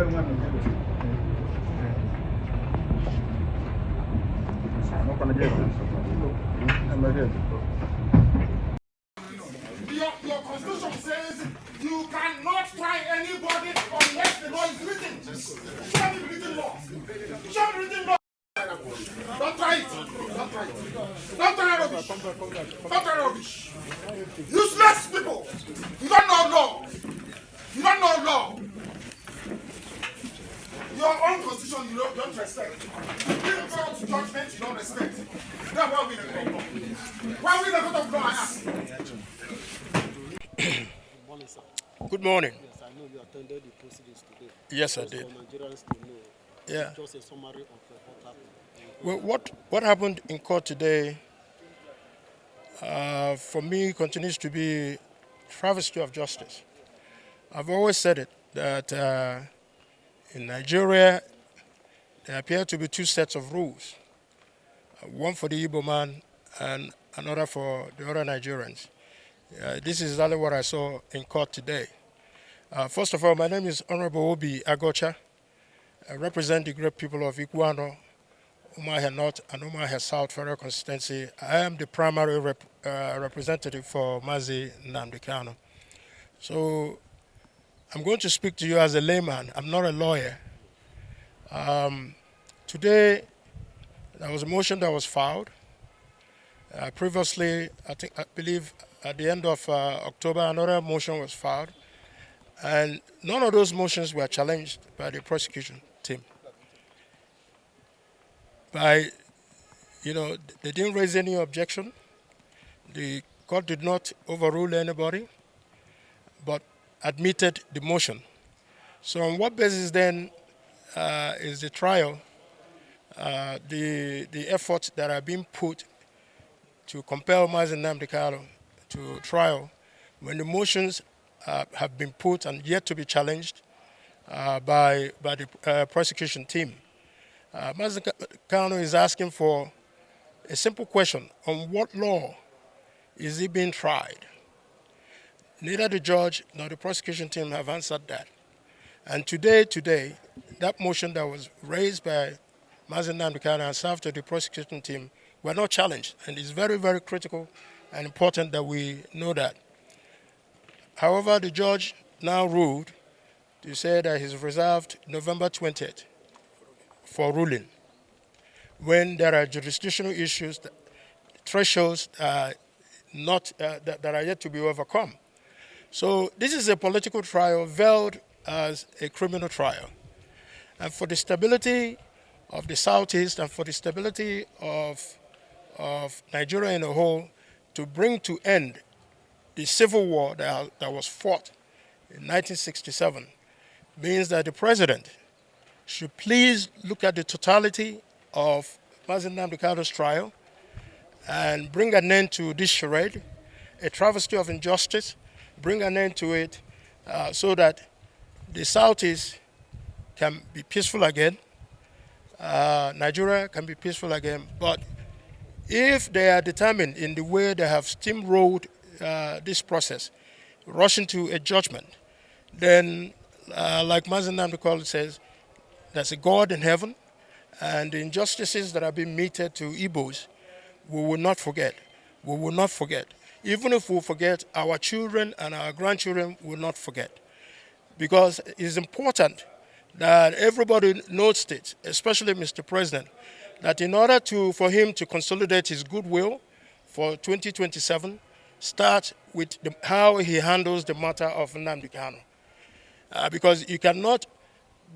Your constitution says you cannot try anybody unless the law is written. Show me written law. Show me written law. Don't try it. Don't try it. Don't try rubbish. Don't try rubbish. Useless people. You don't know law. You don't know law. Your own constitution you don't respect. Bring God's judgment you don't respect. That's why we in the court of law. Why we in the court of law I ask? Good morning, sir. Good morning. Yes, I know you attended the proceedings today. Yes, I did. For Nigerians to know. Yeah. Just a summary of what happened. Well, what happened in court today, for me, continues to be travesty of justice. I've always said it, that in Nigeria, there appear to be two sets of rules, one for the Igbo man and another for the other Nigerians. This is exactly what I saw in court today. First of all, my name is Honorable Obi Agocha. I represent the great people of Iguano, Umuahia North and Umuahia South Federal Constituency. I am the primary representative for Mazi Nnamdi Kanu. So I'm going to speak to you as a layman. I'm not a lawyer. Today, there was a motion that was filed. Previously, I believe at the end of October, another motion was filed. And none of those motions were challenged by the prosecution team. They didn't raise any objection. The court did not overrule anybody, but admitted the motion. So on what basis then is the trial, the efforts that are being put to compel Mazi Nnamdi Kanu to trial when the motions have been put and yet to be challenged by the prosecution team? Mazi Kanu is asking for a simple question: on what law is he being tried? Neither the judge nor the prosecution team have answered that. And today, that motion that was raised by Mazi Nnamdi Kanu and served to the prosecution team were not challenged. And it's very, very critical and important that we know that. However, the judge now ruled to say that he's reserved November 20th for ruling. When there are jurisdictional issues, thresholds that are yet to be overcome. So this is a political trial veiled as a criminal trial. And for the stability of the Southeast and for the stability of Nigeria in a whole, to bring to end the civil war that was fought in 1967, means that the president should please look at the totality of Mazi Nnamdi Kanu's trial and bring an end to this charade, a travesty of injustice, bring an end to it so that the Southeast can be peaceful again, Nigeria can be peaceful again. But if they are determined in the way they have steamrolled this process, rushing to a judgment, then like Mazi Nnamdi Kanu says, there's a God in heaven, and the injustices that have been meted to Igbos, we will not forget. We will not forget. Even if we forget, our children and our grandchildren will not forget. Because it's important that everybody notes it, especially Mr. President, that in order for him to consolidate his goodwill for 2027, start with how he handles the matter of Nnamdi Kanu. Because you cannot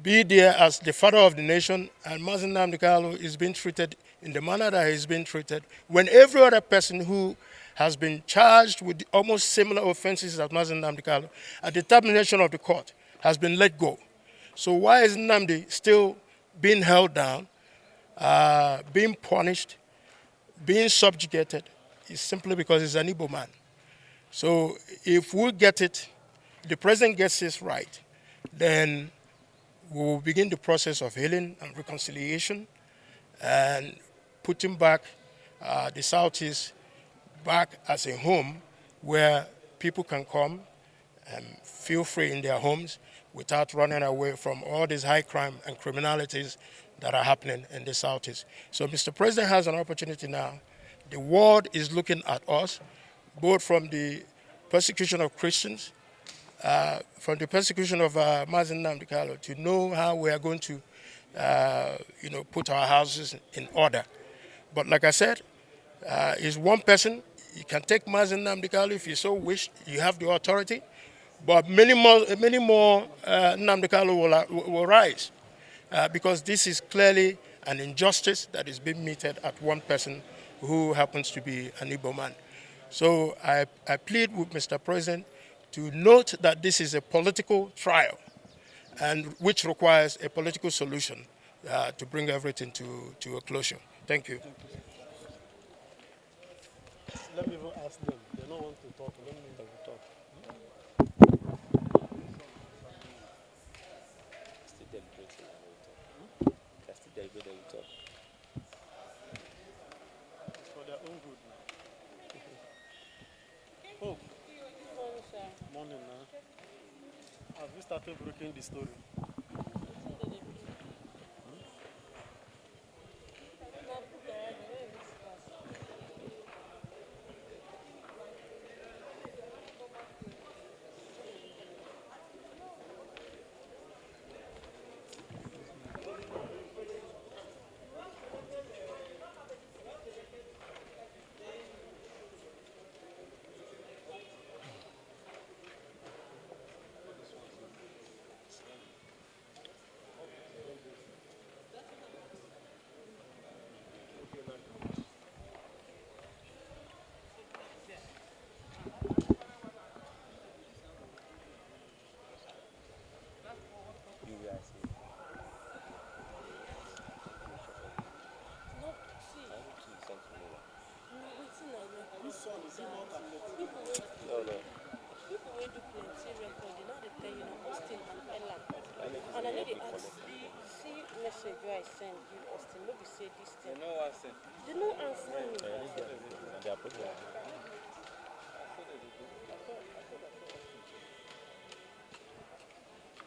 be there as the father of the nation and Mazi Nnamdi Kanu is being treated in the manner that he's been treated when every other person who has been charged with almost similar offenses as Mazi Nnamdi Kanu, at the termination of the court, has been let go. So why is Nnamdi still being held down, being punished, being subjugated? It's simply because he's an Igbo man. So if we get it, the president gets this right, then we will begin the process of healing and reconciliation and putting back the Southeast back as a home where people can come and feel free in their homes, without running away from all these high crime and criminalities that are happening in the Southeast. So Mr. President has an opportunity now. The world is looking at us, both from the persecution of Christians, from the persecution of Nnamdi Kanu, to know how we are going to, put our houses in order. But like I said, is one person. You can take Nnamdi Kanu if you so wish. You have the authority, but many more Nnamdi Kanu will rise because this is clearly an injustice that is being meted at one person who happens to be an Igbo man. So I plead with Mr. President to note that this is a political trial, and which requires a political solution to bring everything to a closure. Thank you. Let me even ask them. They don't want to talk. Let me let them talk. Still deliberating and we'll talk. They're still deliberating and we'll talk. It's for their own good now. Oh, morning now. Have you started breaking the story?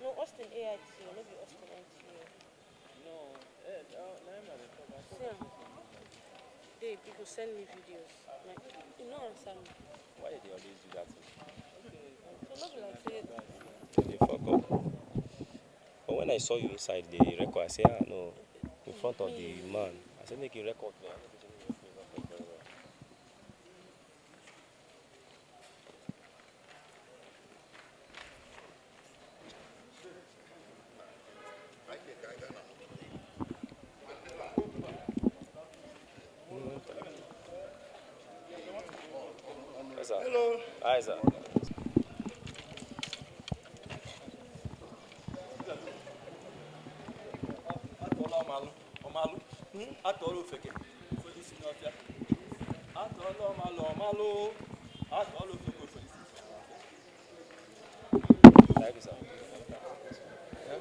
No, Austin AIT, maybe Austin NTA. See, people send me videos. Like, you know, answer me. Why do they always do that? So, not be like, say, They fuck up. But when I saw you inside the record, I said, no, in front of the man. I said, make a record there. Hello. Hi, sir. Thank you, sir. Yeah?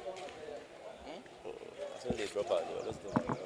So they drop out. Let's do it.